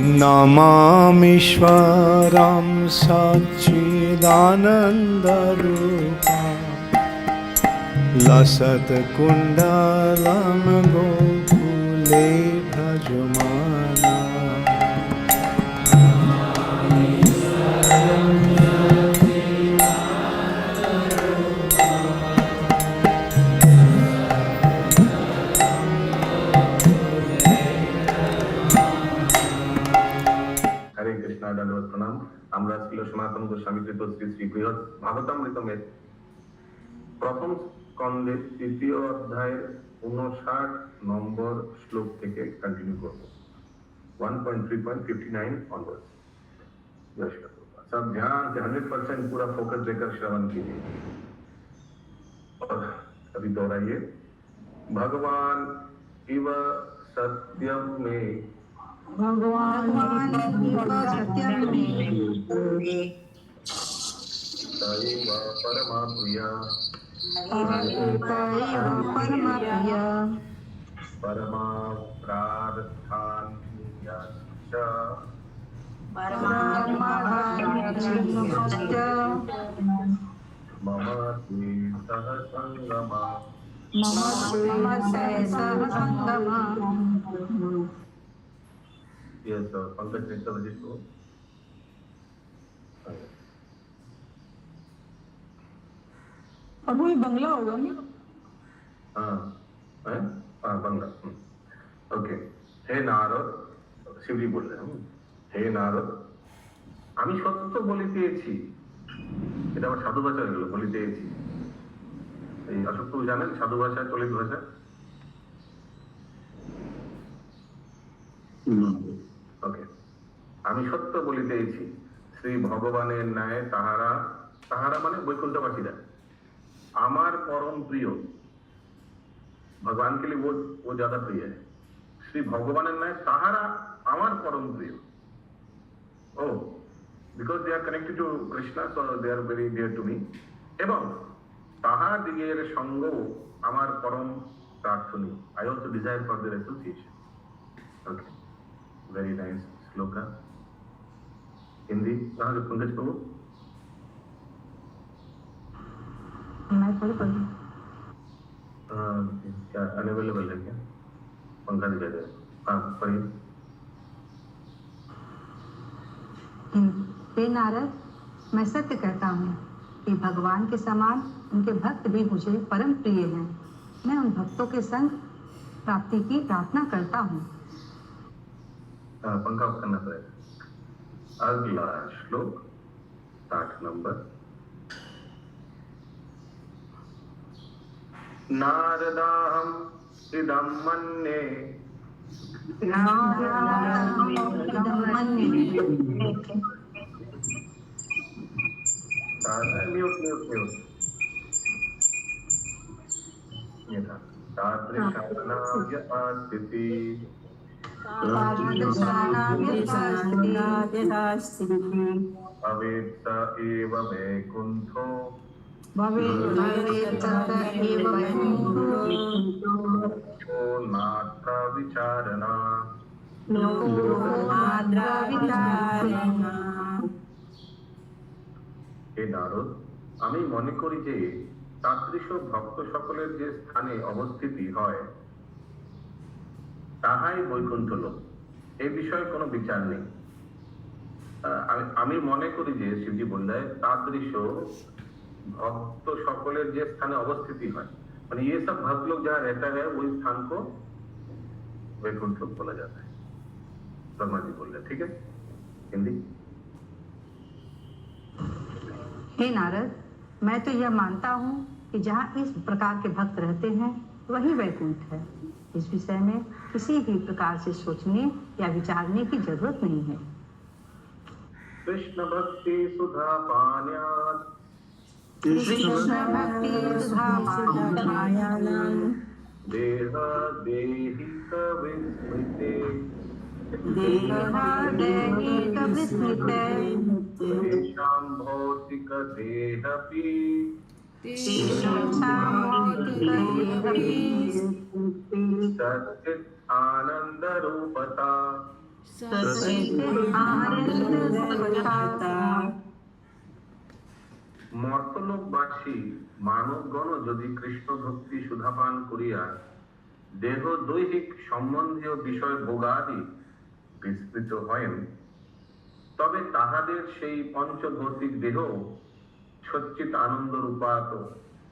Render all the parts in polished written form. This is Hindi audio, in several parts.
नमामीश्वरं सच्चिदानन्दरूपं लसत्कुण्डलं गोकुले भजमाना। हरे कृष्णा दंडवत प्रणाम। আমরা ছিল সনাতন গোস্বামীকৃত শ্রী শ্রী বৃহৎ ভাগবতামৃতমের প্রথম স্কন্ধের তৃতীয় অধ্যায়ের 59 নম্বর শ্লোক থেকে কন্টিনিউ করব। 1.3.59 ऑनवर्ड्स। सब ध्यान से 100% पूरा फोकस देकर श्रवण कीजिए और अभी दोहराइए। भगवान इव सत्यम में भगवान सत्यम में तैव परमा प्रिया परमा प्रार्थान यश्च मम ते सह Sangma. Yes, Pankaj next visit को। अब वो बंगला होगा ना? हाँ बंगला। ओके। हे नारद, शिवजी बोल रहे हैं। हे नारद, আমি সত্য বলিতেছি। এটা আবার সাধু ভাষা হলো, বলিতেছি। এই অশোক তুমি জানেন সাধু ভাষা চলিত ভাষা? ওকে। আমি সত্য বলিতেছি, শ্রী ভগবানের ন্যায় তাহারা তাহারা মানে বৈকুণ্ঠবাসীরা আমার परम प्रिय। भगवान के लिए वो ज्यादा प्रिय है। श्री भगवान न्याय ताहारा आमार परम प्रिय। Oh because they are connected to Krishna, so they are very dear to me. एवं ताहार दिगेर संग आमार परम प्रार्थनीय। I also desire for their association. Okay, very nice shloka. Hindi कहाँ से पंकज प्रभु? मैं थोड़ी पढ़ी। क्या अनअवेलेबल है क्या? पंखा दिखाई दे। हाँ पढ़िए। हे नारद, मैं सत्य कहता हूँ कि भगवान के समान उनके भक्त भी मुझे परम प्रिय हैं। मैं उन भक्तों के संग प्राप्ति की प्रार्थना करता हूँ। पंखा ऑफ करना पड़ेगा। अगला श्लोक 8 नंबर। नारदाहम इदं मन्ये तादृशानाव्यपास्थिति अवेत्त एव वैकुंठो नात्र विचारणा। हे नारद, আমি মনে করি যে তাদৃশ ভক্ত সকলের যে স্থানে অবস্থিতি হয় তাহাই বৈকুণ্ঠ লোক। এই বিষয়ে কোনো বিচার নেই। আমি মনে করি যে শিবজি বললে তাদৃশ भक्त सकलेर जे स्थाने अवस्थिति है, माने ये सब भक्त लोग जहाँ रहता है वही स्थान को वैकुंठ लोक बोला जाता है। शर्मा जी बोल रहे, ठीक है? हिंदी। हे नारद, मैं तो यह मानता हूँ कि जहाँ इस प्रकार के भक्त रहते हैं वही वैकुंठ है। इस विषय में किसी भी प्रकार से सोचने या विचारने की जरूरत नहीं है। कृष्ण भक्ति सुधा पान्यात् देह देहिक विस्मृते तेषां भौतिक देहपि सच्चित् आनंद रूपता सच्चिदानंद মর্তলোকবাসী মানবগণ যদি কৃষ্ণ ভক্তি সুধাপান করিয়া দেহ দৈহিক সম্বন্ধীয় বিষয় ভোগাদি বিস্তৃত হয়েন, তবে তাহাদের সেই পঞ্চভৌতিক দেহ সচ্চিত आनंद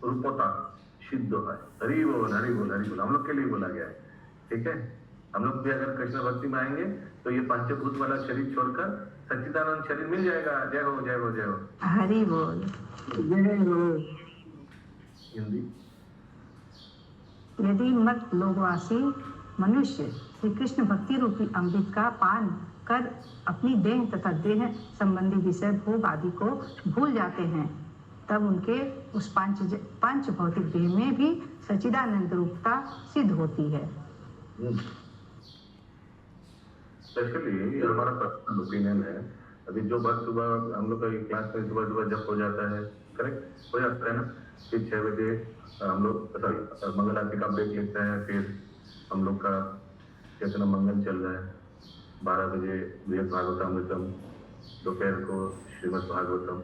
रूपता सिद्ध है। हरि बोल हरि बोल हरि बोल, हम लोग के लिए बोला गया है, ठीक है। हम लोग भी अगर कृष्ण भक्ति में आएंगे तो ये पंचभूत वाला शरीर छोड़कर सच्चिदानंद शरीर मिल जाएगा। जय हो जय हो जय हो। हरि बोल। हिंदी। यदि मर्त लोकवासी मनुष्य श्री कृष्ण भक्ति रूपी अमृत का पान कर अपनी देह तथा देह संबंधी विषय भोग आदि को भूल जाते हैं, तब उनके उस पंच भौतिक देह में भी सच्चिदानंद रूपता सिद्ध होती है। स्पेशली ये हमारा पर्सनल ओपिनियन है। अभी जो बात सुबह हम लोग का क्लास में सुबह सुबह जब हो जाता है, करेक्ट हो जाता है ना, फिर 6 बजे हम लोग मंगल आरती का ब्रेक लेते हैं, फिर हम लोग का कितना मंगल चल रहा है, 12 बजे वेद भागवतामृतम, दोपहर को श्रीमद् भागवतम।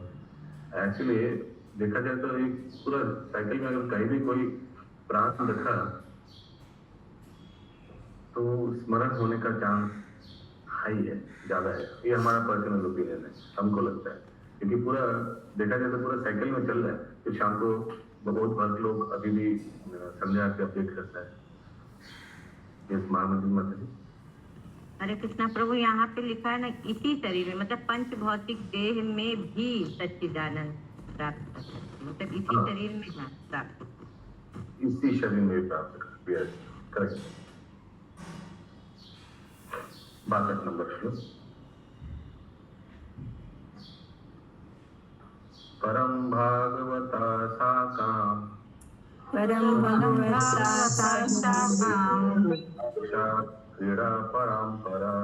एक्चुअली देखा जाए तो एक पूरा साइकिल में अगर कहीं भी कोई प्राण रखा तो स्मरण होने का चांस हाई है, ज्यादा है। ये हमारा पर्सनल ओपिनियन है, हमको लगता है, क्योंकि पूरा देखा जाए तो पूरा साइकिल में चल रहा है। फिर शाम को बहुत भक्त लोग अभी भी संध्या आरती अपडेट करता है। ये महामंदिर मत हरे कृष्णा प्रभु, यहाँ पे लिखा है ना, इसी शरीर में मतलब पंच भौतिक देह में भी सच्चिदानंद प्राप्त कर सकते, मतलब इसी शरीर में प्राप्त, इसी शरीर में प्राप्त कर, यस करेक्ट। 62 नंबर श्लोक। परम भागवता साकाम परम क्रीड़ा परंपरा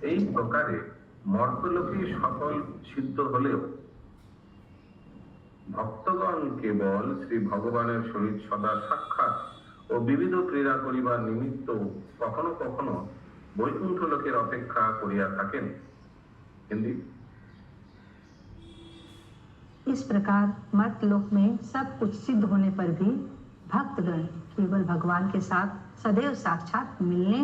এই প্রকারে মর্তলোকে সকল সিদ্ধ হলেও ভক্তগণ কেবল শ্রী ভগবানের সহিত সদা সাক্ষাৎ ও বিবিধ ক্রীড়া করিবার নিমিত্ত কখনো কখনো বৈকুণ্ঠ লোকের অপেক্ষা করিয়া থাকেন। हिंदी। इस प्रकार मर्त लोक में सब कुछ सिद्ध होने पर भी भक्तगण केवल भगवान के साथ सदैव साक्षात मिलने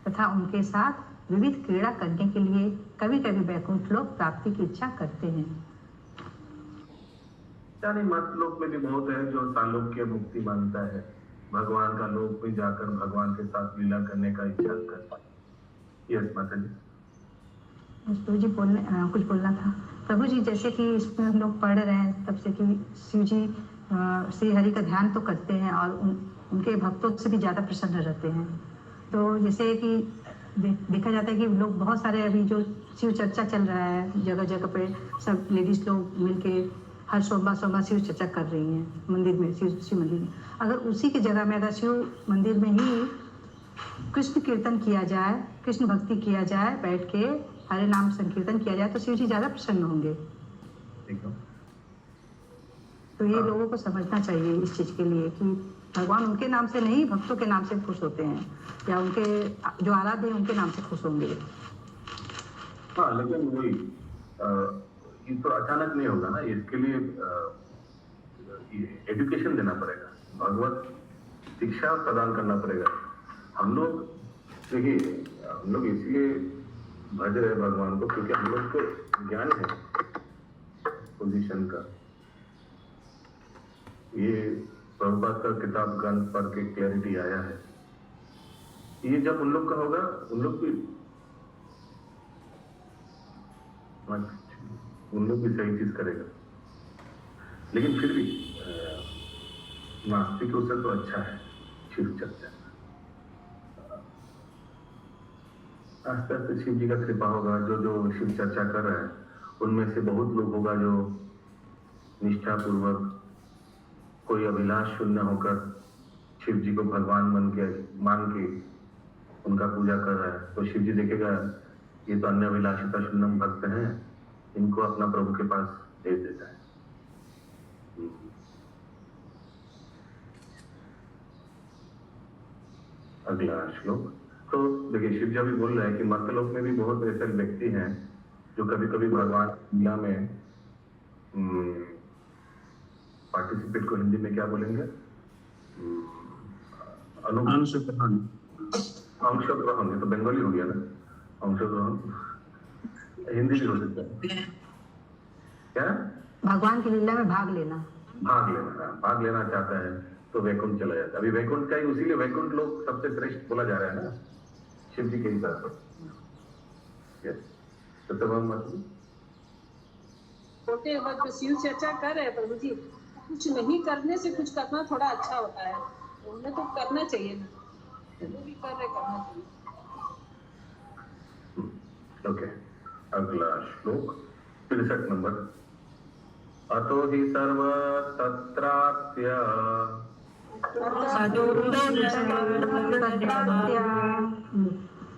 तथा उनके साथ विविध क्रीड़ा करने के लिए कभी कभी वैकुंठ लोक प्राप्ति की इच्छा करते हैं। यानी मर्त लोक में भी बहुत है जो सालोक्य मुक्ति मांगता है, भगवान का लोक में जाकर भगवान के साथ लीला करने का इच्छा करता है। यस माता जी। प्रभु जी कुछ बोलना था। प्रभु जी, जैसे कि इसमें हम लोग पढ़ रहे हैं तब से कि शिव जी श्री हरि का ध्यान तो करते हैं और उनके भक्तों से भी ज़्यादा प्रसन्न रहते हैं। तो जैसे कि देखा जाता है कि लोग बहुत सारे अभी जो शिव चर्चा चल रहा है, जगह जगह पे सब लेडीज लोग मिलके हर सोमवार शिव चर्चा कर रही हैं मंदिर में, शिव मंदिर में। अगर उसी की जगह में अगर शिव मंदिर में ही कृष्ण कीर्तन किया जाए, कृष्ण भक्ति किया जाए, बैठ के हरे नाम संकीर्तन किया जाए तो शिव जी ज्यादा प्रसन्न होंगे। तो ये लोगों को समझना चाहिए इस चीज के लिए कि भगवान उनके नाम से नहीं, भक्तों के नाम से खुश होते हैं, या उनके जो आराध्य हैं उनके नाम से खुश होंगे। हाँ, लेकिन वही ये तो अचानक नहीं होगा ना, इसके लिए एजुकेशन देना पड़ेगा, भगवत शिक्षा प्रदान करना पड़ेगा। हम लोग देखिए, हम लोग इसलिए भज रहे भगवान को क्योंकि हम लोग को ज्ञान है पोजीशन का। ये प्रभुपाद का किताब ग्रंथ पढ़ के क्लैरिटी आया है। ये जब उन लोग का होगा, उन लोग भी सही चीज करेगा। लेकिन फिर भी नास्तिकों से तो अच्छा है शिव चर्चा। आस्ते आस्ते शिव जी का कृपा होगा, जो शिव चर्चा कर रहे हैं उनमें से बहुत लोग होगा जो निष्ठा पूर्वक अभिलाष शून्य होकर शिव जी को भगवान मान के उनका पूजा कर रहा है, तो शिव जी देखेगा ये तो अन्य अभिलाषिता शून्यम भक्त हैं, इनको अपना प्रभु के पास भेज देता है। अगला श्लोक। तो देखिए शिव जी अभी बोल रहे हैं कि मर्तलोक में भी बहुत ऐसे व्यक्ति हैं जो कभी कभी भगवान लीला में पार्टिसिपेट को हिंदी में क्या बोलेंगे, अंशग्रहण, ये तो बंगाली हो गया ना, अंशग्रहण हिंदी भी हो सकता है क्या, भगवान की लीला में भाग लेना चाहता है तो वैकुंठ चला जाता है। अभी वैकुंठ का ही, उसीलिए वैकुंठ लोग सबसे श्रेष्ठ बोला जा रहा है ना शिव जी के हिसाब पर। छोटे वक्त शिव चर्चा कर रहे हैं प्रभु जी, कुछ नहीं करने से कुछ करना थोड़ा अच्छा होता है, उन्हें तो करना चाहिए ना, जो भी कर रहे करना चाहिए। ओके, अगला श्लोक 63 नंबर। अतो हि सर्व तत्रात्य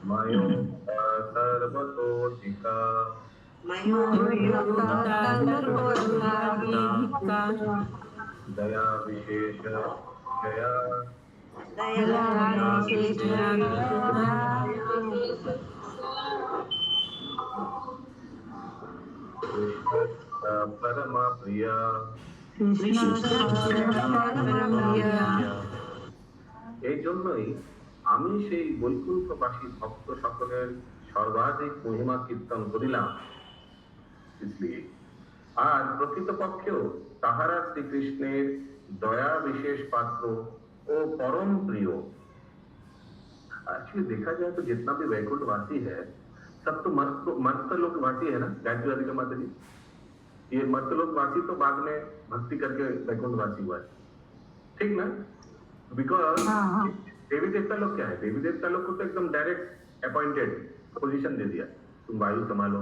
मयो सर्वतोधिका दया विशेष जया परमा प्रिया। এই জন্যই আমি সেই বৈকুণ্ঠবাসী ভক্ত সকলের সর্বাধিক মহিমা কীর্তন করিলাম। इसलिए আর প্রকৃতপক্ষেও তাহারা শ্রীকৃষ্ণের দয়া বিশেষ পাত্র ও परम प्रिय। एक्चुअली देखा जाए तो जितना भी वैकुंठवासी है सब तो मर्तलोकवासी है ना, गायत्री राधिका माता जी। ये मर्तलोकवासी तो बाद में भक्ति करके वैकुंठवासी हुआ है, ठीक ना। बिकॉज देवी देवता लोग क्या है, देवी देवता लोग को तो एकदम डायरेक्ट अपॉइंटेड पोजीशन दे दिया, तुम वायु संभालो,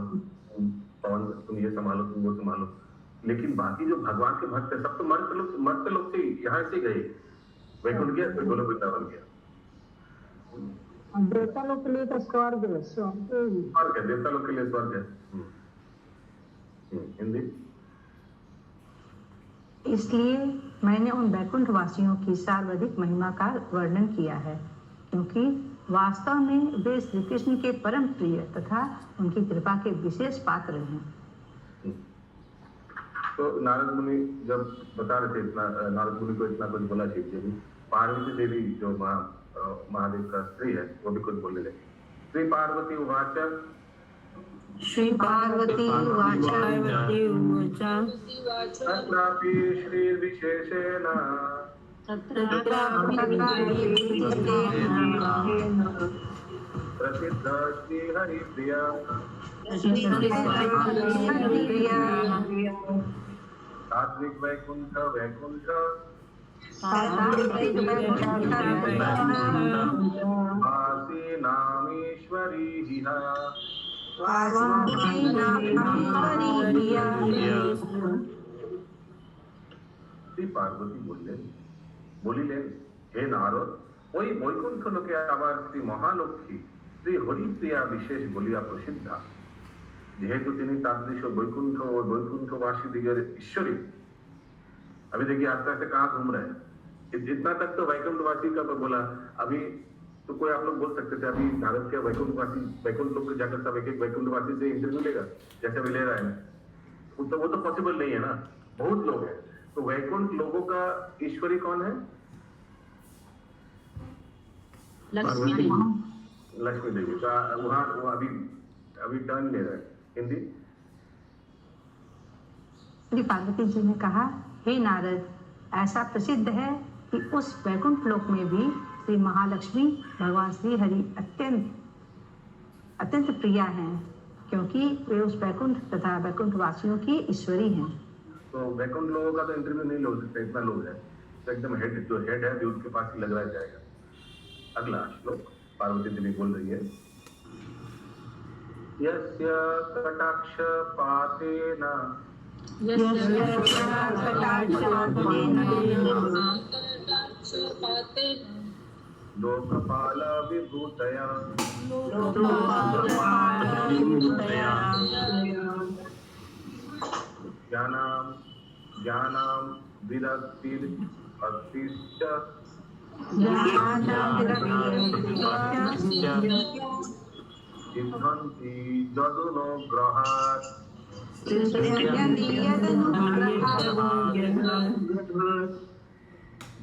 पवन तुम ये संभालो, तुम वो संभालो। लेकिन बाकी जो भगवान के भक्त है सब तो मर्तलोक से यहाँ से गए, वैकुंठ गया, गोलोक वृंदावन गया। देवता लोग के लिए तो स्वर्ग है, देवता लोग के लिए स्वर्ग है। हिंदी। इसलिए मैंने उन वैकुंठ वासियों की सर्वाधिक महिमा का वर्णन किया है, क्योंकि वास्तव में वे श्री कृष्ण के परम प्रिय तथा उनकी कृपा के विशेष पात्र हैं। तो नारद मुनि जब बता रहे थे, इतना नारद मुनि को इतना कुछ बोला शिव जी, पार्वती देवी जो महादेव का स्त्री है वो भी कुछ बोलने लगे। श्री पार्वती उवाच श्री पार्वती उवाच तत्रापि श्री विशेषेण प्रसिद्ध श्री हरिप्रिया सात्विक वैकुंठ वासी नामीश्वरी श्री पार्वती বলিলেন, হে নারদ, ওই বৈকুণ্ঠ লোকে আবার শ্রী মহালক্ষ্মী শ্রী হরিপ্রিয়া বিশেষ বলিয়া প্রসিদ্ধা, যেহেতু তিনি তাদৃশ বৈकुंठ और वैकुंठवासी दिगर ईश्वरी। अभी देखिए आस्ते आस्ते कहाँ घूम रहे हैं। इतना तक तो वैकुंठवासी का तो बोला, अभी तो कोई आप लोग बोल सकते थे अभी भारत के वैकुंठवासी वैकुंठ लोग जाकर सब एक एक वैकुंठवासी से इंटरव्यू लेगा जैसे अभी ले रहा है, वो तो पॉसिबल नहीं है ना, बहुत लोग हैं। तो वैकुंठ लोगों का ईश्वरी कौन है? लक्ष्मी देवी। लक्ष्मी देवी का वहाँ अभी टर्न ले रहा है। हिंदी। श्री पार्वती जी ने कहा, हे नारद, ऐसा प्रसिद्ध है कि उस वैकुंठ लोक में भी श्री महालक्ष्मी भगवान श्री हरि अत्यंत प्रिया हैं, क्योंकि वे उस वैकुंठ तथा वैकुंठ वासियों की ईश्वरी हैं। तो वैकुंठ लोगों का तो इंटरव्यू नहीं लो सकते, इतना लोग है तो एकदम हेड है भी उसके पास ही लग रहा जाएगा। अगला श्लोक पार्वती देवी बोल रही है, यस्य कटाक्ष पातेन लोकपाते लोकपाल विभूतया ज्ञानां विरक्तिर् भक्तिश्च सिद्धन्ति यदनुग्रहात्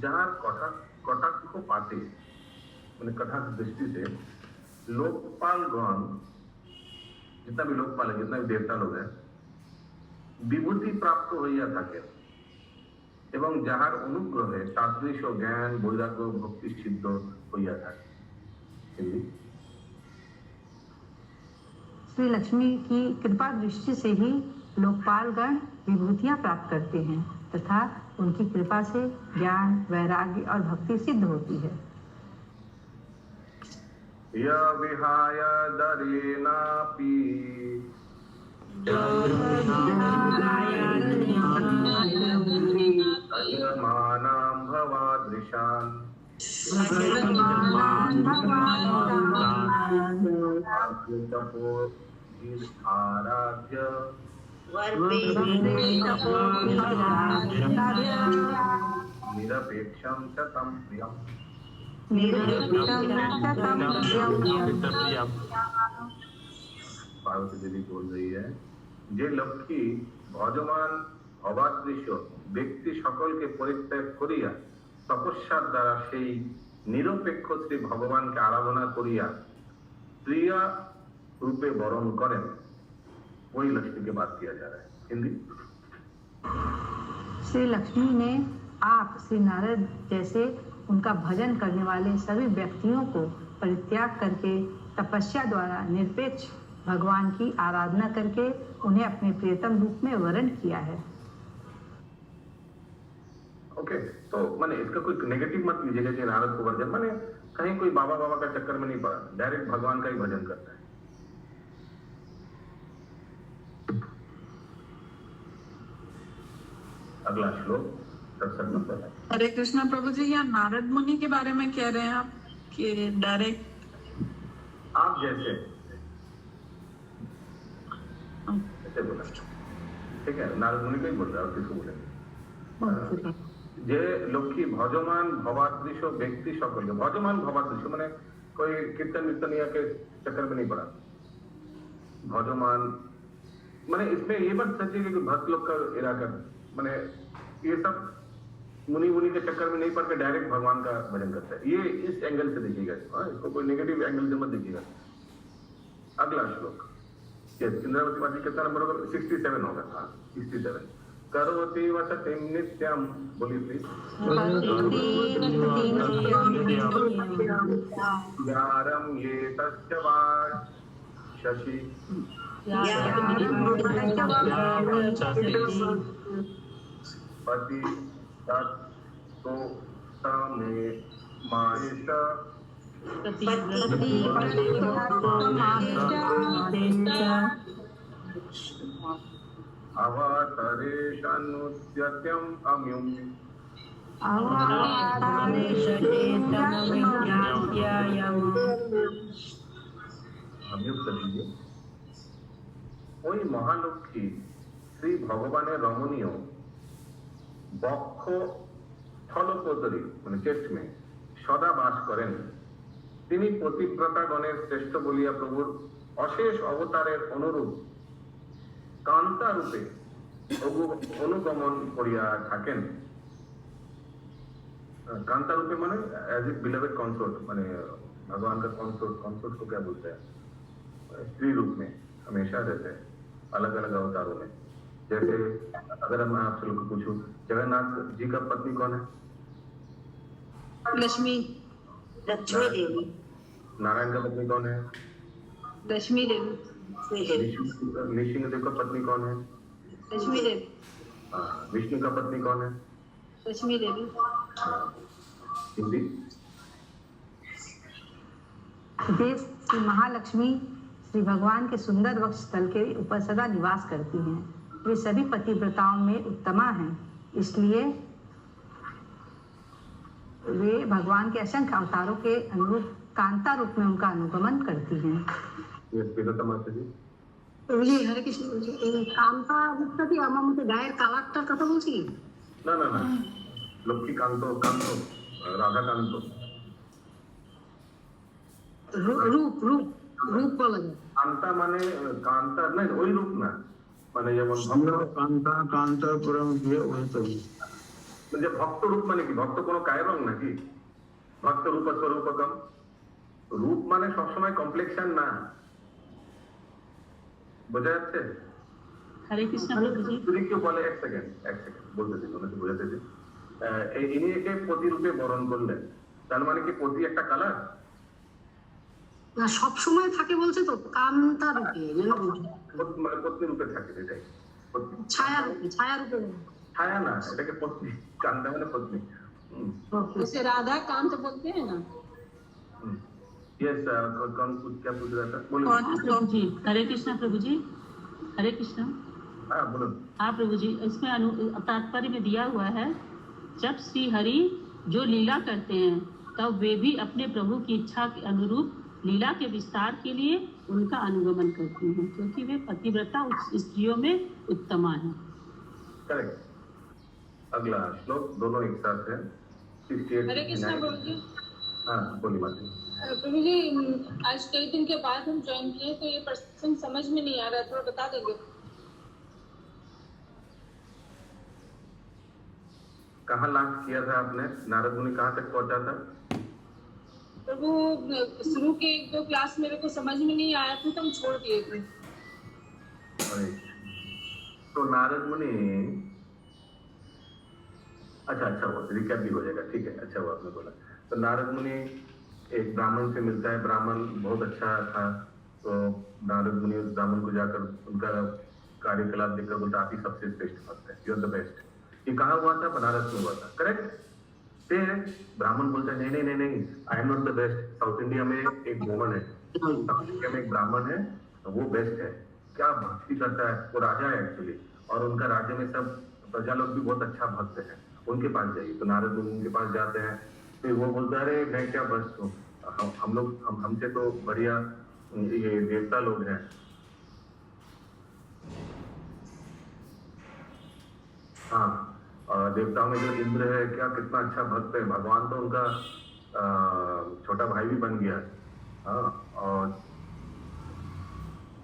जहाँ कटाक्ष पाते मैंने कटाक्ष दृष्टि से लोकपाल गण जितना भी लोकपाल है जितना भी देवता लोग हैं विभूति प्राप्त হইয়া থাকে এবং যাহার অনুগ্রহে তাদৃশ জ্ঞান বৈরাগ্য ভক্তি সিদ্ধ হইয়া থাকে। श्री लक्ष्मी की कृपा दृष्टि से ही लोकपाल गण विभूतियां प्राप्त करते हैं तथा उनकी कृपा से ज्ञान वैराग्य और भक्ति सिद्ध होती है। य विहाय दरेणापि अयमानां भवादृशान् आराध्य निरपेक्षं च तं प्रियम्। पार्वती देवी बोल रही है যে লক্ষ্মী ভজমান অবাদৃশ্য ব্যক্তি সকলকে পরিত্যাগ করিয়া তপস্যার দ্বারা সেই নিরপেক্ষ শ্রী ভগবানকে আরাধনা করিয়া প্রিয়া रूपे वरण करें वही लक्ष्मी के बात किया जा रहा है। हिंदी श्री लक्ष्मी ने आप श्री नारद जैसे उनका भजन करने वाले सभी व्यक्तियों को परित्याग करके तपस्या द्वारा निरपेक्ष भगवान की आराधना करके उन्हें अपने प्रियतम रूप में वर्ण किया है। ओके तो मैंने इसका कोई नेगेटिव मत लीजिएगा कि नारद को वर्जन मैंने कहीं कोई बाबा बाबा का चक्कर में नहीं पड़ा, डायरेक्ट भगवान का ही भजन करता है। अगला श्लोक 67 नंबर है। हरे कृष्णा प्रभु जी, यहाँ नारद मुनि के बारे में कह रहे हैं आप कि डायरेक्ट आप जैसे ऐसे बोला ठीक है, नारद मुनि को ही बोल रहा है, किसको बोलेंगे যে লক্ষ্মী ভজমান ভবাদৃশ व्यक्ति সকল भजमान भवादृश मैंने कोई कीर्तन कीर्तनिया के चक्कर में नहीं पड़ा। भजमान मैंने इसमें ये बात सच्ची है कि भक्त लोग का इराका मैंने ये सब मुनि मुनि के चक्कर में नहीं पड़ के डायरेक्ट भगवान का भजन करता है। ये इस एंगल से देखिएगा, इसको कोई नेगेटिव एंगल से मत देखिएगा। अगला श्लोक इंद्रावती माता कितना नंबर होगा? 67 होगा। हाँ 67। करोति वसतिं नित्यं, बोलिए प्लीज। यारं ये तस्य वाच शशि पति तत्तो तमे मायिष अवतरेशनुद्यत्यं अम्युम्। अम्युक्त लीजिए। ওই মহালক্ষ্মী শ্রী ভগবানের রমণীয় বক্ষ স্থলপদরী মানে চেষ্ট মে সদা বাস করেন। তিনি পতিব্রতাগণের শ্রেষ্ঠ বলিয়া প্রভুর অশেষ অবতারের অনুরূপ কান্তা রূপে অনুগমন করিয়া থাকেন। कांता रूप में माने एज इट बिलवेड कंसोर्ट माने भगवान का कंसोर्ट, कंसोर्ट को क्या बोलते हैं? स्त्री रूप में हमेशा रहते हैं अलग अलग अवतारों में। जैसे अगर मैं आपसे लोग पूछूं जगन्नाथ जी का पत्नी कौन है? लक्ष्मी देवी। नारायण का पत्नी कौन है? लक्ष्मी देवी। नृसिंहदेव का पत्नी कौन है? लक्ष्मी देवी। विष्णु का पत्नी कौन है? लक्ष्मी देवी। हिंदी देव श्री महालक्ष्मी श्री भगवान के सुंदर वक्ष स्थल के ऊपर सदा निवास करती हैं। वे सभी पतिव्रताओं में उत्तमा हैं, इसलिए वे भगवान के असंख्य अवतारों के अनुरूप कांता रूप में उनका अनुगमन करती हैं। ये बेटा माता जी প্রভুজি হরে কৃষ্ণ বলছি এই কামটা রূপটা কি আমার মধ্যে গায়ের কালারটার কথা বলছি কি? না না না লক্ষ্মী কান্ত কান্ত রাধা কান্ত রূপ রূপ রূপ বলা যায়। কান্তা মানে কান্তা নাই ওই রূপ না, মানে যেমন কান্তা কান্তাপুরম দিয়ে হতো যে ভক্ত রূপ মানে কি, ভক্ত কোনো কায় রং নাকি? ভক্ত রূপ স্বরূপকম, রূপ মানে সবসময় কমপ্লেক্সন না, বোঝা যাচ্ছে? হরে কৃষ্ণ প্রভুজি। যদি কেউ বলে এক সেকেন্ড বলতে দিন, ওনাকে বোঝাতে দিন। ইনি একে প্রতিরূপে বরণ করলেন, তার মানে কি প্রতি একটা কালার না সব সময় থাকে বলছে তো কান্তা রূপে যেন মানে পত্নী রূপে থাকে, এটাই ছায়া রূপে ছায়া না, এটাকে পত্নী, কান্তা মানে পত্নী। जैसे राधा कांत बोलते हैं ना। यस कौन क्या पूछ रहा था, बोलो। प्रभुजी हरे कृष्ण प्रभुजी, हरे कृष्ण। हाँ बोलो। हाँ प्रभुजी, इसमें तात्पर्य में दिया हुआ है जब श्री हरि जो लीला करते हैं तब वे भी अपने प्रभु की इच्छा के अनुरूप लीला के विस्तार के लिए उनका अनुगमन करती हैं, क्योंकि वे पतिव्रता स्त्रियों में उत्तमा हैं। करेक्ट। अगला श्लोक दोनों एक साथ है। हरे कृष्ण प्रभु जी। हाँ बोली माता। प्रभु जी आज कई दिन के बाद हम ज्वाइन किए तो ये प्रसंग समझ में नहीं आ रहा, थोड़ा बता देंगे? कहाँ लास्ट किया था आपने, नारद मुनि कहाँ तक पहुंचा था? प्रभु शुरू के 1-2 क्लास मेरे को समझ में नहीं आया था तो हम छोड़ दिए थे। तो नारद मुनि, अच्छा हुआ, रिकैप भी हो जाएगा, ठीक है, अच्छा हुआ आपने बोला। तो नारद मुनि एक ब्राह्मण से मिलता है, ब्राह्मण बहुत अच्छा था, तो नारद मुनि उस ब्राह्मण को जाकर उनका कार्यकलाप देखकर बोलता आप ही सबसे श्रेष्ठ भक्त है, यू आर द बेस्ट। ये कहाँ हुआ था? बनारस में हुआ था, करेक्ट? फिर ब्राह्मण बोलता है नहीं, I am not the best. South India में एक वुमन है, साउथ इंडिया में एक ब्राह्मण है, वो बेस्ट है, क्या भक्ति करता है, वो राजा है एक्चुअली, और उनका राज्य में सब प्रजा लोग भी बहुत अच्छा भक्त है, उनके पास जाइए। तो नारद मुनि उनके पास जाते हैं, फिर वो बोलता है अरे मैं क्या बस हूँ, हम लोग हमसे तो बढ़िया ये देवता लोग हैं। हाँ देवताओं में जो इंद्र है क्या कितना अच्छा भक्त है, भगवान तो उनका छोटा भाई भी बन गया। हाँ और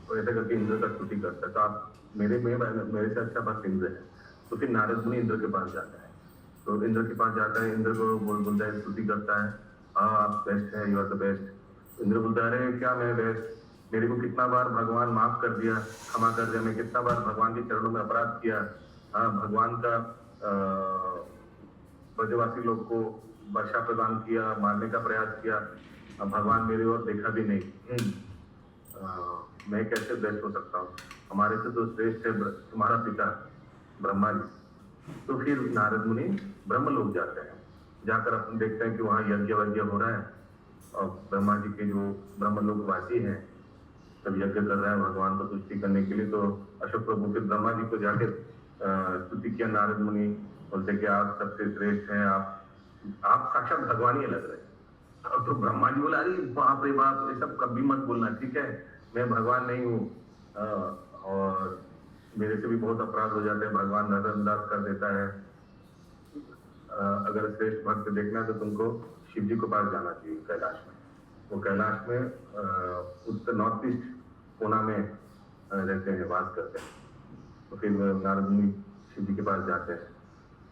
तो ऐसे करके इंद्र का स्तुति करता है, तो आप मेरे से अच्छा भक्त इंद्र है। तो फिर नारद मुनि इंद्र के पास जाता है, तो इंद्र के पास जाता है, इंद्र को बोलता है, स्तुति करता है, हाँ आप बेस्ट है, you are the best. Indra बोलता है अरे क्या मैं बेस्ट, मेरे को कितना बार भगवान माफ कर दिया, क्षमा कर दिया, मैं कितना बार भगवान के चरणों में अपराध किया। हाँ भगवान का ब्रजवासी लोग को वर्षा प्रदान किया, मारने का प्रयास किया, अब भगवान मेरे ओर देखा भी नहीं, मैं कैसे बेस्ट हो सकता हूँ, हमारे से तो श्रेष्ठ है तुम्हारा पिता ब्रह्मा जी। तो फिर नारद मुनि ब्रह्म लोग जाते हैं, जाकर अपन देखते हैं कि वहाँ यज्ञ हो रहा है, और ब्रह्मा जी के जो ब्रह्म लोग वासी हैं सब यज्ञ कर रहे हैं भगवान को तुष्टि करने के लिए। तो अशोक प्रभु फिर ब्रह्मा जी को जाकर स्तुति किया, नारद मुनि बोलते कि आप सबसे श्रेष्ठ हैं, आप साक्षात भगवान ही लग रहे हैं। तो ब्रह्मा जी बोला अरे बाप रे बाप, ये सब कभी मत बोलना, ठीक है मैं भगवान नहीं हूँ, और मेरे से भी बहुत अपराध हो जाते हैं, भगवान नजरअंदाज कर देता है। अगर श्रेष्ठ भक्त देखना है तो तुमको शिव जी के पास जाना चाहिए, कैलाश में। वो कैलाश में उत्तर नॉर्थ ईस्ट कोना में रहते हैं, वास करते हैं। तो फिर नारद मुनि शिव जी के पास जाते हैं,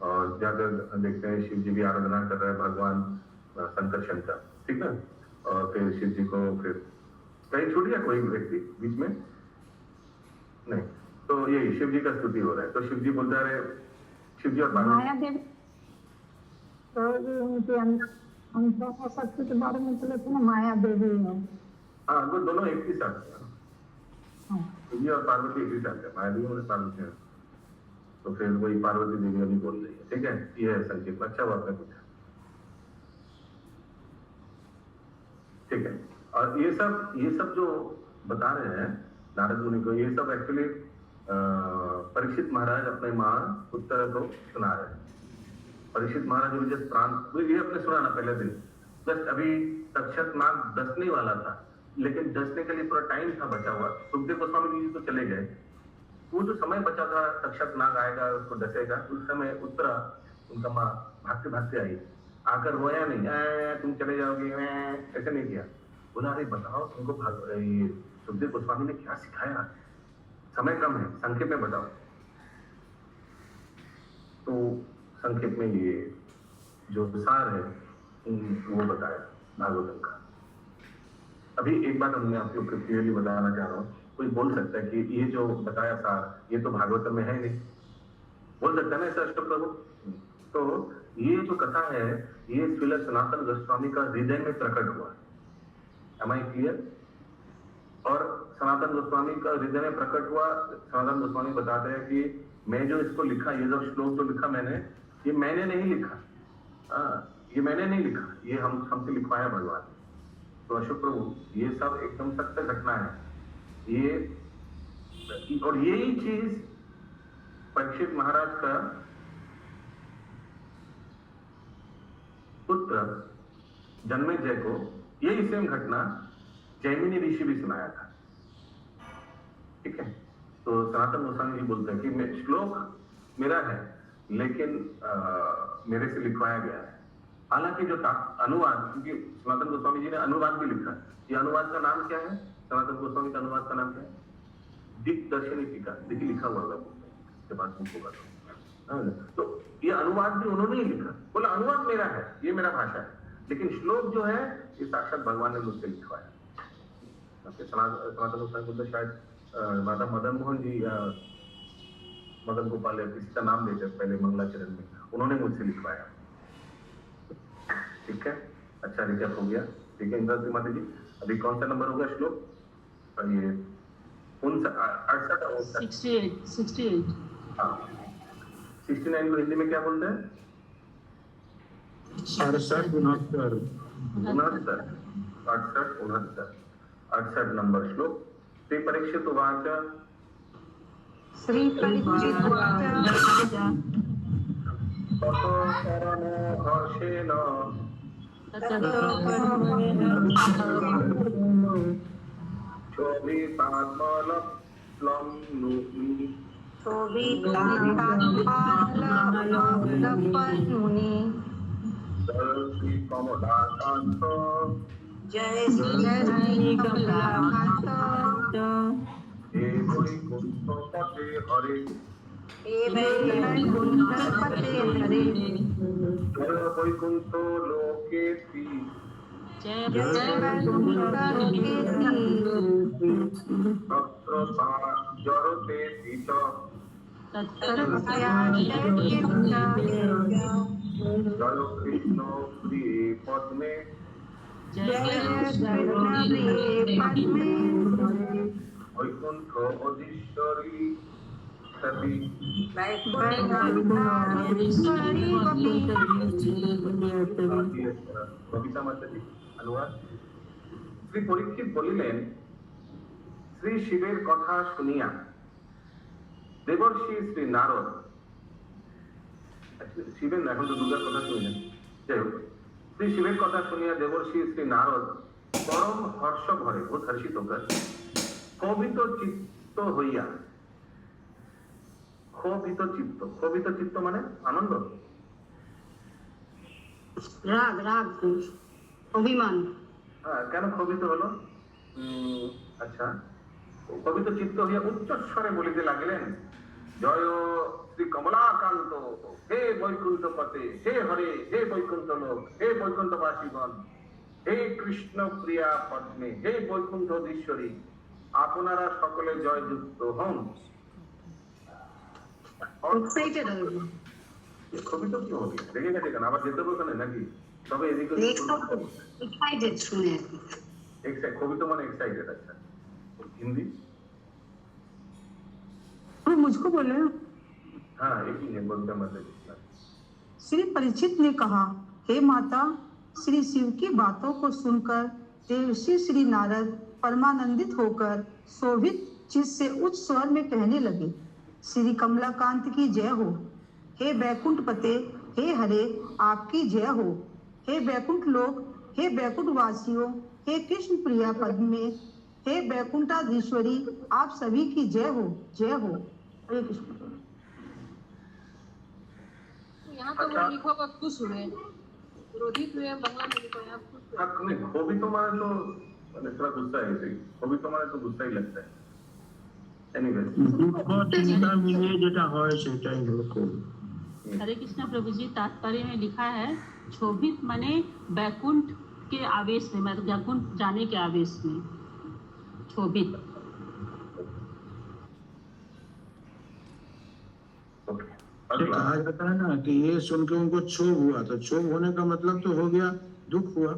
और जाकर देखते हैं शिव जी भी आराधना कर रहे हैं भगवान संकर्षण का, ठीक है। और फिर शिव जी को फिर कहीं छूट गया कोई व्यक्ति बीच में नहीं, तो यही शिव जी का स्तुति हो रहा है। तो शिव जी बोलता है, शिव जी और माया देवी तो उनके हम शक्ति के बारे में बोले थे ना, माया देवी है। हाँ वो दोनों एक ही साथ है, शिव जी और पार्वती एक ही साथ है, माया देवी और पार्वती है। तो फिर वही पार्वती देवी अभी बोल रही है, ठीक है, ये है संकेत। अच्छा हुआ आपने पूछा, ठीक है। और ये सब जो बता रहे हैं नारद मुनि को, ये सब एक्चुअली परीक्षित महाराज अपने मां उत्तर को सुना रहे हैं। परीक्षित महाराज ने जस्ट प्राण, ये आपने सुना ना पहले दिन, जस्ट अभी तक्षक नाग डसने वाला था, लेकिन डसने के लिए पूरा टाइम था बचा हुआ। सुखदेव गोस्वामी जी तो चले गए, वो जो समय बचा था तक्षक नाग आएगा उसको डसेगा, उस समय उत्तरा उनका माँ भागते भागते आई, आकर रोया नहीं, तुम चले जाओगे, ऐसे नहीं किया। बोला अरे बताओ तुमको ये सुखदेव गोस्वामी ने क्या सिखाया, समय कम है, संक्षेप में बताओ। तो संक्षेप में ये जो सार है वो बताया भागवतम का। अभी एक बात हमने आप लोग को क्लियरली बताना चाह रहा हूँ, कोई बोल सकता है कि ये जो बताया सार ये तो भागवतम में है नहीं, बोल सकता है ना ऐसा अष्टक प्रभु? तो ये जो कथा है ये श्रील सनातन गोस्वामी का हृदय में प्रकट हुआ, एम आई क्लियर? और सनातन गोस्वामी का हृदय में प्रकट हुआ, सनातन गोस्वामी बताते हैं कि मैं जो इसको लिखा, ये जो श्लोक जो लिखा मैंने, ये मैंने नहीं लिखा, ये मैंने नहीं लिखा, ये हमसे लिखवाया भगवान। तो अशोक प्रभु ये सब एकदम सत्य घटना है ये, और यही चीज परीक्षित महाराज का पुत्र जन्मेजय को यही सेम घटना जैमिनी ऋषि भी सुनाया था। ठीक है, तो सनातन गोस्वामी जी बोलते हैं कि श्लोक मेरा है लेकिन मेरे से लिखवाया गया है। हालांकि जो अनुवाद, क्योंकि सनातन गोस्वामी जी ने अनुवाद भी लिखा, ये अनुवाद का नाम क्या है? सनातन गोस्वामी का अनुवाद का नाम क्या है? दिग्दर्शनी टीका, देखिए लिखा हुआ होगा के पास होगा तो ये अनुवाद भी उन्होंने ही लिखा। बोला अनुवाद मेरा है, ये मेरा भाषा है, लेकिन श्लोक जो है ये साक्षात भगवान ने मुझसे लिखवाया। सनातन गोस्वामी बोलते शायद माता मदन मोहन जी या मदन गोपाल या किसी का नाम लेते पहले मंगलाचरण में, उन्होंने मुझसे लिखवाया। ठीक है, अच्छा रिकैप हो गया। ठीक है इंद्रावती माता जी, अभी कौन सा नंबर होगा श्लोक? ये 68। हाँ, 69 को हिंदी में क्या बोलते हैं? 68 नंबर श्लोक। श्री परीक्षित उवाच श्री परीक्षित ततो शरणो हर्षेण शोभितात्मलप्लम्नुमि मुनि श्री कमलाकांत जय श्री कमलाकांत हे वैकुंठपते हरे हे वैकुंठपते हरे जय वैकुंठ लोकेति जय वैकुंठ लोकेति तत्र जरतेति च तत्र जय कृष्ण प्रिये पद्मे वैकुंठ अधीश्वरी सती कविता माताजी अनुवाद। श्री परीक्षित বলিলেন শ্রী শিবের কথা শুনিয়া দেবর্ষি শ্রী নারদ, শিবের এখন তো দুর্গার কথা শুনলেন, যাই হোক, শ্রী শিবের কথা শুনিয়া দেবর্ষি শ্রী নারদ পরম হর্ষ ভরে, বহুত হর্ষিত होकर ক্ষোভিত চিত্ত হইয়া, ক্ষোভিত চিত্ত মানে আনন্দ, রাগ অভিমান। হ্যাঁ, কেন ক্ষোভিত হলো? আচ্ছা, ক্ষোভিত চিত্ত হইয়া উচ্চস্বরে বলিতে লাগিলেন জয় শ্রী কমলাকান্ত, হে বৈকুণ্ঠপতে, হে হরে, হে বৈকুণ্ঠ লোক, হে বৈকুণ্ঠবাসীগণ, হে কৃষ্ণ প্রিয়া পদ্মে, হে বৈকুণ্ঠধীশ্বরী, আপনারা সকলে জয়যুক্ত হন। ক্ষোভিত কি হবে? রেগে গেছে কেন? আবার যেতে বলতো না নাকি? তবে এদিকে ক্ষোভিত মানে এক্সাইটেড। अच्छा हिंदी वो मुझको बोले। हाँ, एक ही है बोलते मतलब। श्री परीक्षित ने कहा, हे माता, श्री शिव की बातों को सुनकर देवर्षि श्री नारद परमानंदित होकर शोभित चित्त से उच्च स्वर में कहने लगे, श्री कमलाकांत की जय हो। हे बैकुंठ पते, हे हरे आपकी जय हो। हे बैकुंठ लोक, हे बैकुंठ वासियों, हे कृष्ण प्रिया पद में, हे बैकुंठाधीश्वरी आप सभी की जय हो, जय हो। हरे कृष्ण। यहाँ तो वो लिखा हुआ खुश हुए, क्रोधित हुए, बंगला में लिखा है खुश हुए। हाँ, नहीं, वो भी तुम्हारा तो थोड़ा गुस्सा है, सही, वो भी तुम्हारा तो गुस्सा ही लगता है। एनीवे, चिंता मिले जेटा হয় সেটাই হলো। हरे कृष्णा प्रभु जी, तात्पर्य में लिखा है क्षोभित मने बैकुंठ के आवेश में, मतलब बैकुंठ जाने के आवेश में क्षोभित। ये कहा जाता है ना कि ये सुन के उनको क्षोभ हुआ, तो क्षोभ होने का मतलब तो हो गया दुख हुआ।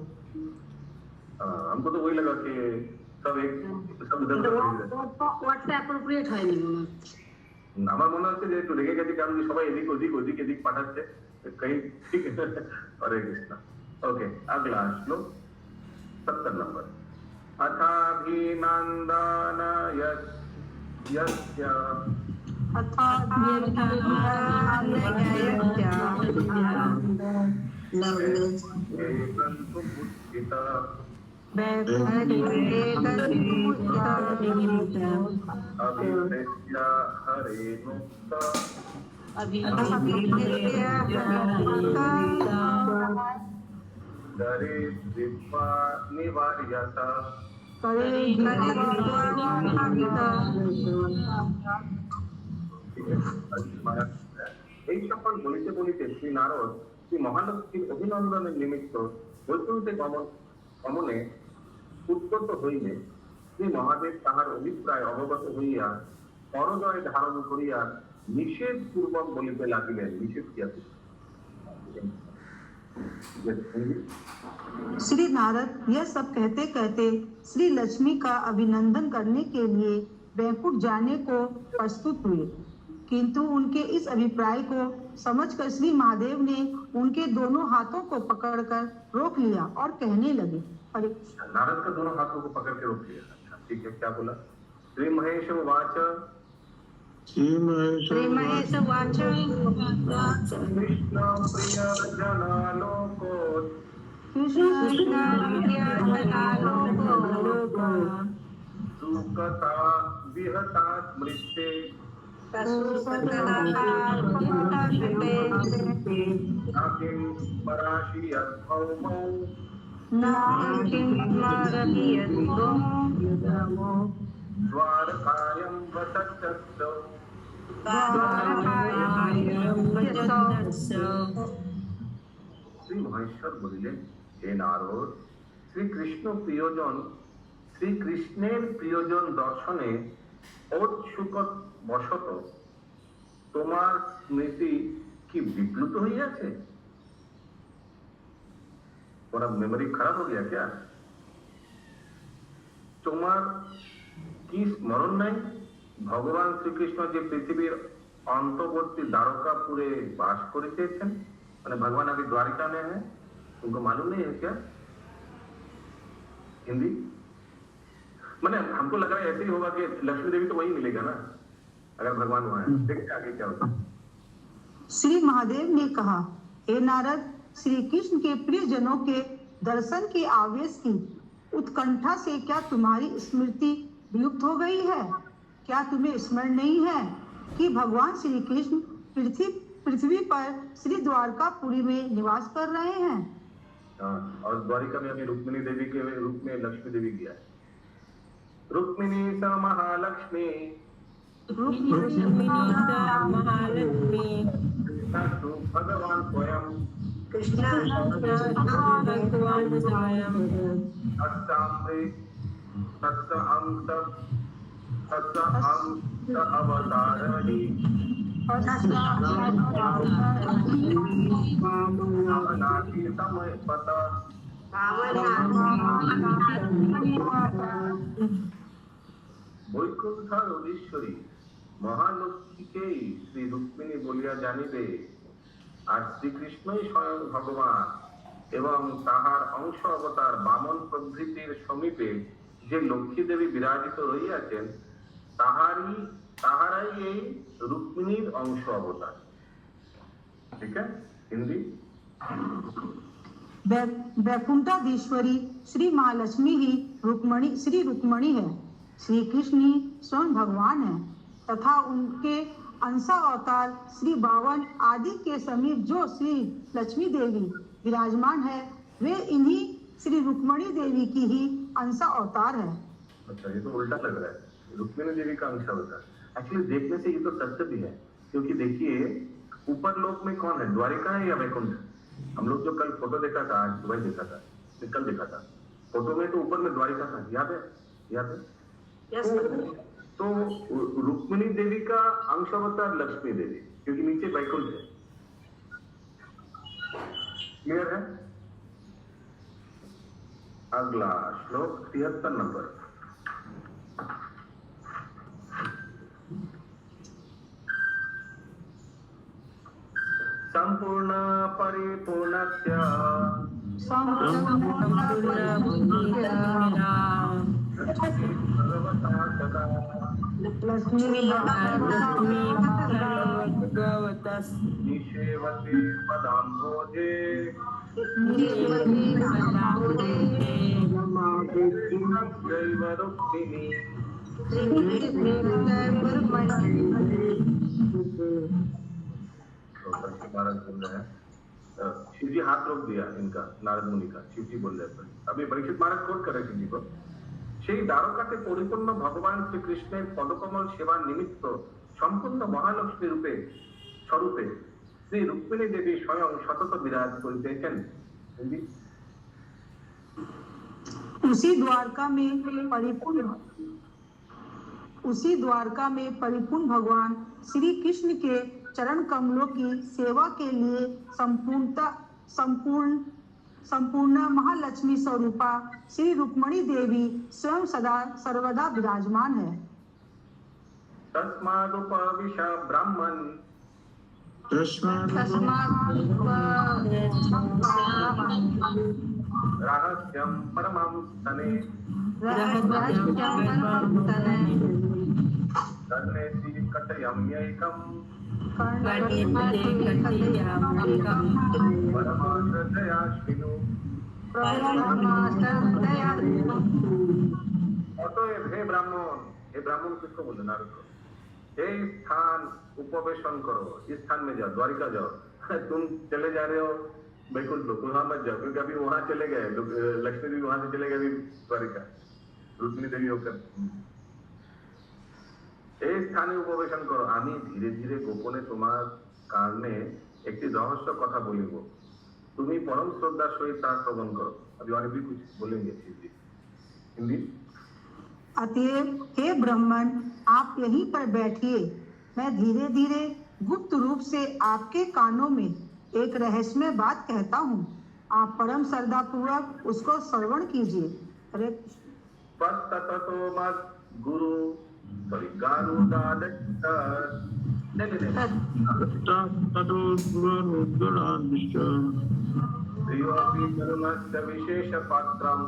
हमको तो वही लगा कि सब इधर হোয়াটসঅ্যাপ অ্যাপ্রোপ্রিয়েট হয়নি মনে হচ্ছে। আমার মনে হচ্ছে যে একটু রেগে গেছে, কারণ সবাই এদিক পাঠাচ্ছে कहीं, ठीक है। हरे कृष्णा। ओके, अगला श्लोक 70 नंबर। अथाभिनंदन यस्य दरिद्रत्वा निवार्यता এই সকল বলিতে বলিতে শ্রী নারদ শ্রী মহালক্ষ্মীর অভিনন্দনের নিমিত্ত বৈকুণ্ঠে গমনে উদ্যত হইলে শ্রী মহাদেব তাহার অভিপ্রায় অবগত হইয়া পরজয় ধারণ করিয়া निषेध पूर्वक बोलिते लागिलेन। निषेध किया श्री नारद यह सब कहते कहते श्री लक्ष्मी का अभिनंदन करने के लिए बैकुंठ जाने को प्रस्तुत हुए, किंतु उनके इस अभिप्राय को समझकर श्री महादेव ने उनके दोनों हाथों को पकड़कर रोक लिया और कहने लगे। नारद का दोनों हाथों को पकड़ के रोक लिया। अच्छा, ठीक है, क्या बोला? श्री महेश वाच श्री महेश वाच कृष्ण प्रिय जनालोको सुकता विहता स्मृते नाकिं पराशी यद्भौमौ द्वारकायं वसत्यस्य श्री महेश्वर बोलिलेन, हे नारद, श्री कृष्ण प्रियजन श्री कृष्णेर प्रियजन दर्शने औत्सुक बशत তোমার স্মৃতি কি विप्लुत हो जाছে? तुम्हारा मेमोरी खराब हो गया क्या? তোমার কি স্মরণ নাই ভগবান শ্রীকৃষ্ণ যে পৃথিবীর অন্তর্বর্তী দ্বারকাপুরে বাস করেছেন, মানে भगवान अभी द्वारिका में है, तुमको मालूम नहीं है क्या? हिंदी मैंने हमको लग रहा है ऐसे ही होगा कि लक्ष्मी देवी तो वही मिलेगा ना अगर भगवान वहां है। देखते आगे क्या होता है। श्री महादेव ने कहा, हे नारद, श्री कृष्ण के प्रिय जनों के दर्शन के आवेश की उत्कंठा से क्या तुम्हारी स्मृति विलुप्त हो गई है? क्या तुम्हें स्मरण नहीं है कि भगवान श्री कृष्ण पृथ्वी पर श्री द्वारकापुरी में निवास कर रहे हैं? और द्वारिका में अभी रुक्मिणी देवी के रूप में लक्ष्मी देवी गया है। रुक्मिणी सा महालक्ष्मी भगवान स्वयं अवतारणी समय पता বৈকুণ্ঠার অধীশ্বরী মহালক্ষ্মীকেই শ্রী রুক্মিণী বলিয়া জানিবে, আর শ্রীকৃষ্ণই স্বয়ং ভগবান এবং তাহার অংশ অবতার বামন প্রভৃতির সমীপে যে লক্ষ্মী দেবী বিরাজিত রহিয়াছেন তাহারাই এই রুক্মিণীর অংশ অবতার। ঠিক আছে, हिंदी। वैकुंठाधीश्वरी श्री महालक्ष्मी ही श्री रुक्मणी है। श्री कृष्ण ही स्वयं भगवान है तथा उनके अंशा अवतार श्री बावन आदि के समीप जो श्री लक्ष्मी देवी विराजमान है वे इन्हीं श्री रुक्मणी देवी की ही अंशा अवतार है। अच्छा, ये तो उल्टा लग रहा है, रुक्मिणी देवी का अंश अवतार। एक्चुअली देखने से ये तो सत्य भी है, क्योंकि देखिए ऊपर लोक में कौन है, द्वारिका है या वैकुंठ? हम लोग जो कल फोटो देखा था, आज सुबह देखा था, कल देखा था, फोटो में तो ऊपर में द्वारिका था, याद है? तो रुक्मिणी देवी का अंश अवतार लक्ष्मी देवी, क्योंकि नीचे वैकुंठ है। क्लियर है? अगला श्लोक 73 नंबर। संपूर्ण परिपूर्णस्य निषेवते पदाम्भोजे दैव रुक्मिणी। महाराज बोल रहे हैं, शिव जी हाथ रोक दिया इनका, नारद मुनि का। शिव जी बोल रहे हैं, अभी परीक्षित महाराज कोट कर रहे शिव जी को। সেই দ্বারকাতে পরিপূর্ণ ভগবান শ্রীকৃষ্ণের পদকমল সেবা নিমিত্ত সম্পূর্ণ মহালক্ষ্মী রূপে স্বরূপে শ্রী রুক্মিণী দেবী স্বয়ং সতত বিরাজ করিতেছেন। उसी द्वारका में परिपूर्ण भगवान श्री कृष्ण के चरण कमलों की सेवा के लिए संपूर्ण महालक्ष्मी स्वरूपा श्री रुक्मणी देवी स्वयं सदा सर्वदा विराजमान है। तस्मादुपविश ब्राह्मण रहस्यं परमं स्तने कर्णेति कटयं यैकम् परमाश्रद्धयाश्विनु। অতএব हे ब्राह्मण किसको बोले? नारद को। हे स्थान उपवेशन करो, इस स्थान में जाओ, द्वारिका जाओ। तुम चले जा रहे हो वैकुंठ लोक, वहां मत जाओ, क्योंकि अभी वहां चले गए लक्ष्मी देवी, वहां से चले गए अभी द्वारिका, रुक्मिणी देवी होकर। এই স্থানে উপবেশন করো, আমি ধীরে ধীরে গোপনে তোমার কানে একটি রহস্য কথা বলিব, তুমি परम श्रद्धा सहित তা শ্রবণ করো। अभी और भी कुछ बोलेंगे हिंदी। अतएव हे ब्राह्मण, आप यहीं पर बैठिए, मैं धीरे धीरे गुप्त रूप से आपके कानों में एक रहस्यमय बात कहता हूँ, आप परम श्रद्धा पूर्वक उसको श्रवण कीजिए। अरे गुरु विशेष पात्रम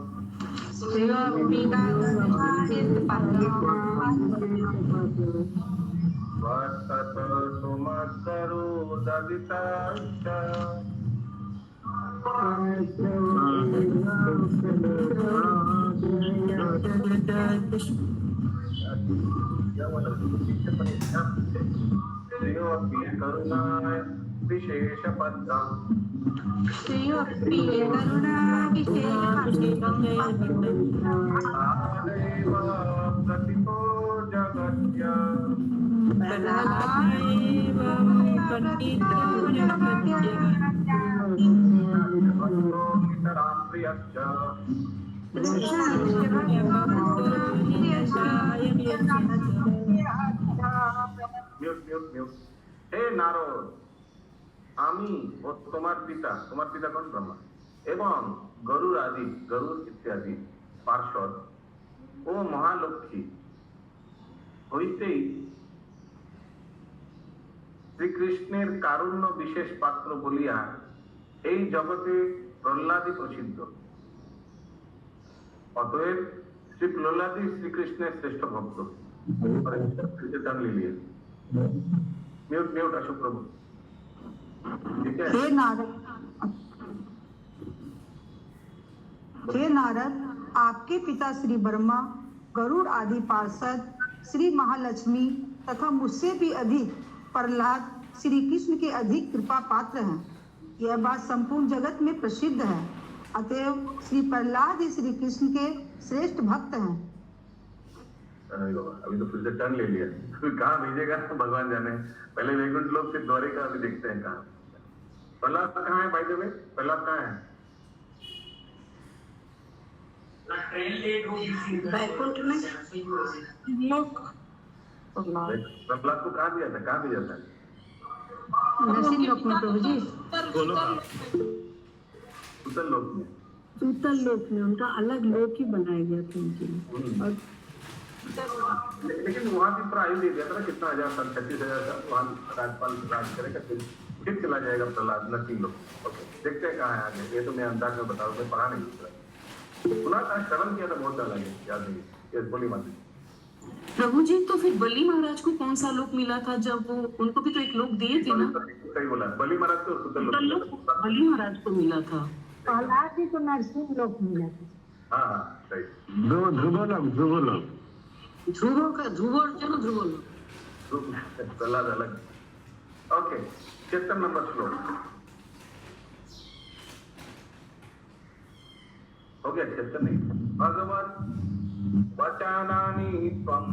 विशेष पत्रम प्रतितो जगत्य हे नारद, আমি ও তোমার পিতা কোন? ব্রহ্মা এবং গরুর আদি গরুর ইত্যাদি পার্শ্বদ ও মহালক্ষ্মী হইতেই শ্রীকৃষ্ণের কারুণ্য বিশেষ পাত্র বলিয়া এই জগতে প্রহ্লাদই প্রসিদ্ধ। অতএব শ্রী প্রহ্লাদই শ্রীকৃষ্ণের শ্রেষ্ঠ ভক্ত। মিউট আসো প্রভু। ठीक है? हे नारद, आपके पिता श्री ब्रह्मा, गरुड़ आदि पार्षद, श्री महालक्ष्मी तथा मुझसे भी अधिक प्रहलाद श्री कृष्ण के अधिक कृपा पात्र हैं। यह बात संपूर्ण जगत में प्रसिद्ध है। अतएव श्री प्रहलाद ही श्री कृष्ण के श्रेष्ठ भक्त हैं। अरे बाबा, अभी तो फिर से टर्न ले लिया। कहाँ भेजेगा तो भगवान जाने। पहले वैकुंठ लोग फिर द्वारिका अभी देखते हैं कहाँ। प्रहलाद कहाँ है? बाय द वे, प्रहलाद कहाँ है? वैकुंठ में प्रहलाद को कहाँ दिया था? कहाँ भेजा था? नरसिंह लोक में प्रभु जी, उत्तर लोक में। सूतल लोक में उनका अलग लोक ही बनाया गया था उनके लिए। और लेकिन वहाँ भी प्राइस दे दिया था ना, कितना 36,000 का। वहाँ राज्यपाल राज करेगा, फिर चला जाएगा प्रहलाद नरसिंह लोक। ओके, देखते हैं कहाँ है आगे। ये तो मैं अंदाज में बता रहा हूँ, मैं पढ़ा नहीं दूसरा सुना था, श्रवण किया था, बहुत लगे याद नहीं। ये बोली माता प्रभु जी, तो फिर बलि महाराज को कौन सा लोक मिला था जब वो, उनको भी तो एक लोक दिए थे ना? सही बोला, बलि महाराज को सुतल लोक बलि महाराज को मिला था। प्रहलाद जी को नरसिंह लोक मिला था। हाँ हाँ सही। ध्रुव लोक प्रहलाद अलग। ओके, 76 नंबर श्लोक हो गया। 76 नहीं, भगवत वचनानि त्वं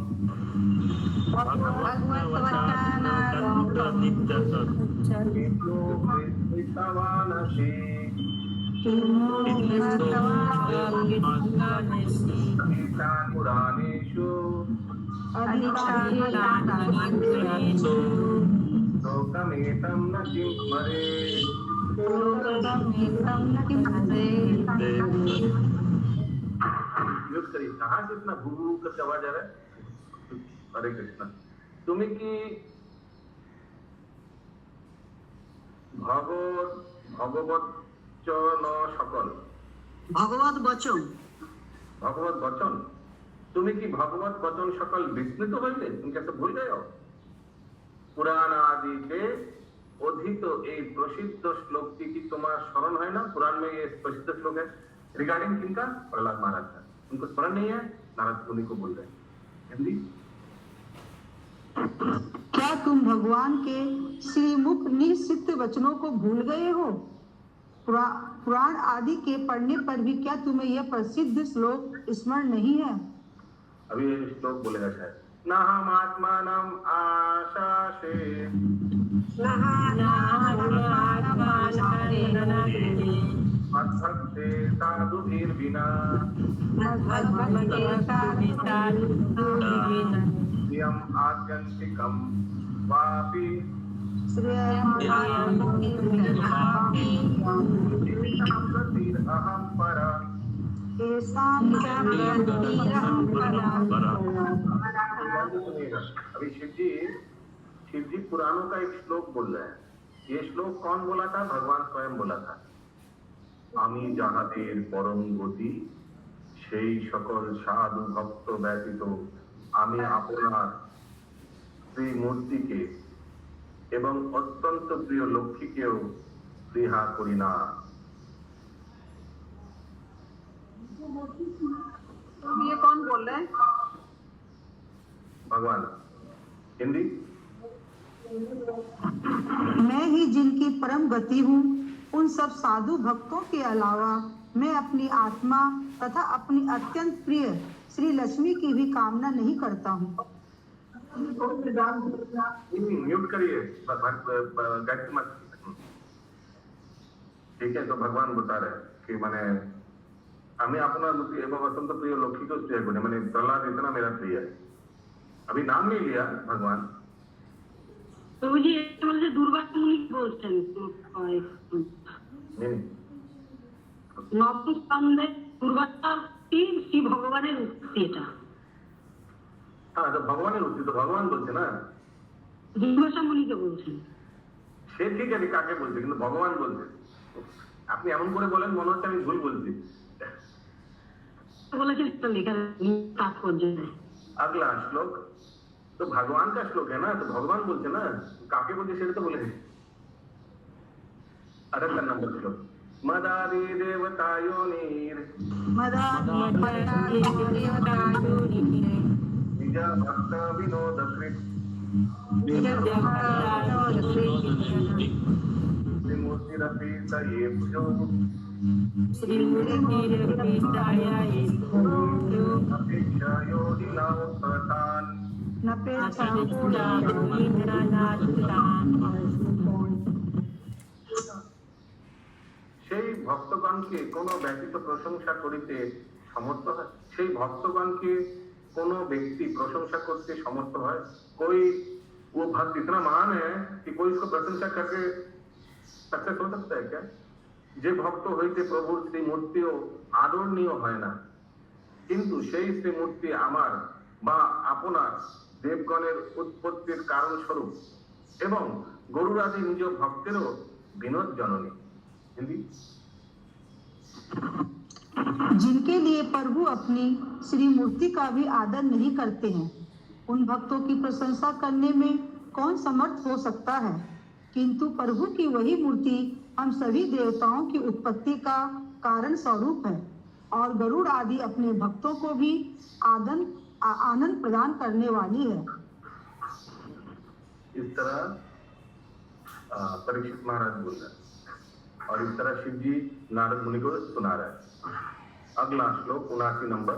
विद्वानसि गीतानि पुराणेषु लोकमेतं न किंस्मरे। यूज करिए। कहाँ से इतना भू करके आवाज आ रहा है? हरे कृष्णा। तुम्हें की भगवत সকল भगवत बचन भगवत बचन तुम्हें की भगवत बचन सकल विस्मृत হইলে तुम कैसे भूल गए हो? पुराण आदि के অধীত এই প্রসিদ্ধ শ্লোকটি কি তোমার স্মরণ হয় না? पुराण में ये प्रसिद्ध श्लोक है रिगार्डिंग किनका? प्रहलाद महाराज का। उनको स्मरण नहीं है? नारद मुनि को बोल रहे हैं। हिंदी, क्या तुम भगवान के श्रीमुख निश्चित वचनों को भूल गए हो? पुराण आदि के पढ़ने पर भी क्या तुम्हें यह प्रसिद्ध श्लोक स्मरण नहीं है? अभी ये श्लोक बोलेगा शायद। न हम आत्मानम आशासे मद्भक्ते साधुभिर्विना श्रियम् आत्यन्तिकं वापि अहं परा। अभी शिव जी पुराणों का एक श्लोक बोल रहे हैं। ये श्लोक कौन बोला था? भगवान स्वयं बोला था। आमी जाहादेर परम गति সেই সকল সাধু ভক্ত ব্যতীত আমি আপনার শ্রী মূর্তিকে এবং অত্যন্ত প্রিয় লক্ষ্মীকেও স্পৃহা করি না। ये कौन बोल रहा है? भगवान। हिंदी, मैं ही जिनकी परम गति हूँ, उन सब साधु भक्तों के अलावा मैं अपनी आत्मा तथा अपनी अत्यंत प्रिय श्री लक्ष्मी की भी कामना नहीं करता हूँ। म्यूट करिए, मत। ठीक है, तो भगवान बता रहे कि मैंने हमें अपना एवं अत्यंत प्रिय लक्ष्मी को स्प्रिय करने, मैंने प्रहलाद इतना मेरा प्रिय है। अभी नाम नहीं लिया भगवान। तो मुझे से दुर्वासा मुनि बोलते हैं। नहीं, दुर्वासा श्री भगवाনের উক্তি এটা। हाँ, तो भगवान उक्ति तो भगवान बोलते ना। दुर्वासा मुनिকে বলছেন। সে ঠিক আছে কাকে বলছে, কিন্তু ভগবান বলছে। আপনি এমন করে বলেন মনে হচ্ছে আমি ভুল বলছি। बोलेছেন তো লেখা তাৎপর্য নেই। अगला श्लोक तो भगवान का श्लोक है ना, तो भगवान बोलते ना, काके बोलते सेটা तो बोले। 18 नंबर श्लोक। मदारी देवतायोनिर निज भक्त विनोद कृत श्रीमूर्तिरपि स ये भुजो अपेक्षा योगिना उत्पतान। সেই ভক্তগণকে কোনো ব্যতীত প্রশংসা করিতে সমর্থ হয়? সেই ভক্তগণকে কোনো ব্যক্তি প্রশংসা করতে সমর্থ হয়? कोई वो भक्त इतना महान है कि कोई उसको प्रशंसा करके सक्सेस हो सकता है क्या? যে ভক্ত হইতে প্রভুর শ্রীমূর্তিও আদরণীয় হয় না, কিন্তু সেই শ্রীমূর্তি আমার বা আপনার দেবগণের উৎপত্তির কারণ স্বরূপ এবং গরুরাদি নিজ ভক্তেরও বিনোদ জননী। हिंदी। जिनके लिए प्रभु अपनी श्री मूर्ति का भी आदर नहीं करते हैं, उन भक्तों की प्रशंसा करने में कौन समर्थ हो सकता है? किंतु प्रभु की वही मूर्ति हम सभी देवताओं की उत्पत्ति का कारण स्वरूप है और गरुड़ आदि अपने भक्तों को भी आनंद प्रदान करने वाली है। इस तरह परीक्षित महाराज बोल रहे हैं और इस तरह शिव जी नारद मुनि को सुना रहे हैं। अगला श्लोक 79 नंबर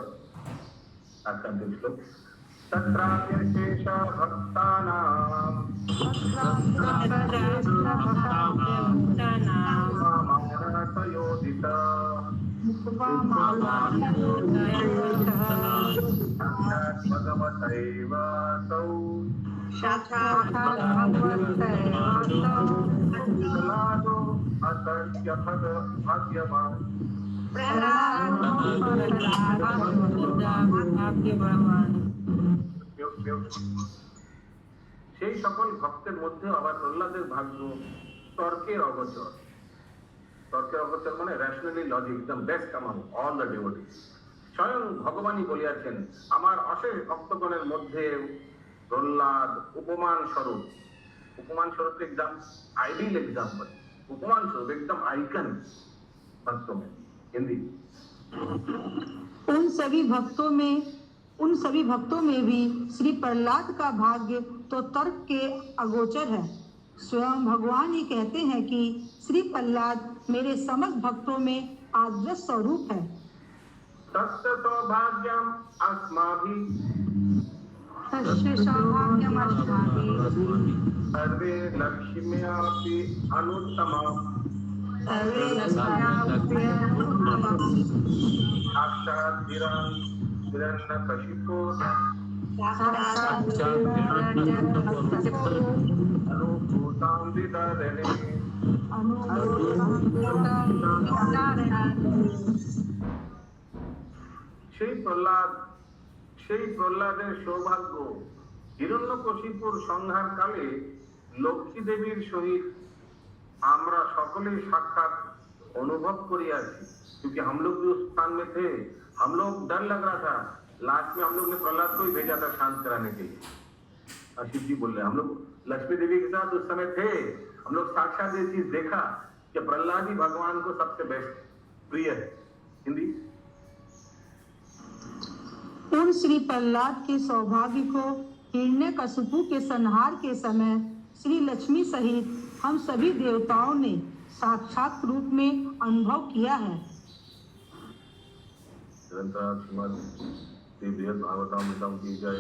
आज का अंतिम श्लोक। तत्राशेष भक्तानां मानसयोदिता भगवतैवासौ प्रह्लादो असत्य भाग्यवान। সেই সকল ভক্তের মধ্যে আবার প্রহ্লাদের ভাগ্য তর্কের অগোচর। তর্কের অগোচর মানে rationally logic, the best among all the devotees. স্বয়ং ভগবানই বলিয়াছেন, আমার অশেষ ভক্তগণের মধ্যে প্রহ্লাদ উপমান স্বরূপ। उपमान स्वरूप एकदम आइडियल एग्जाम्पल, उपमान स्वरूप एकदम आइकन भक्तों में। हिंदी। उन सभी भक्तों में भी श्री प्रहलाद का भाग्य तो तर्क के अगोचर है। स्वयं भगवान ही कहते हैं कि श्री प्रहलाद मेरे समस्त भक्तों में आदर्श स्वरूप है। तस्य सौभाग्यम अस्माभिः सर्वे लक्ष्म्यापि अनुत्तमा साक्षात् हिरण्यकशिपो अनुभूतां विदधने। সেই প্রহ্লাদের সৌভাগ্য হিরণ্যকশিপুর সংহার কালে লক্ষ্মী দেবীর সহিত আমরা সকলেই साक्षात अनुभव करियाছি, क्योंकि हम लोग भी उस स्थान में थे। हम लोग डर लग रहा था, लास्ट में हम लोग ने प्रहलाद को ही भेजा था शांत कराने के लिए। शिव जी बोल रहे हम लोग लक्ष्मी देवी के साथ उस समय थे, हम लोग साक्षात ये चीज देखा कि प्रहलाद ही भगवान को सबसे बेस्ट प्रिय है। हिंदी। उन श्री प्रहलाद के सौभाग्य को हिरण्यकशिपु के संहार के समय श्री लक्ष्मी सहित हम सभी देवताओं ने साक्षात रूप में अनुभव किया है। भागवतामृतम की जय।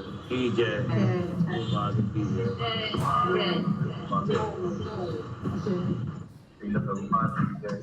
श्रील प्रभुपाद की जय।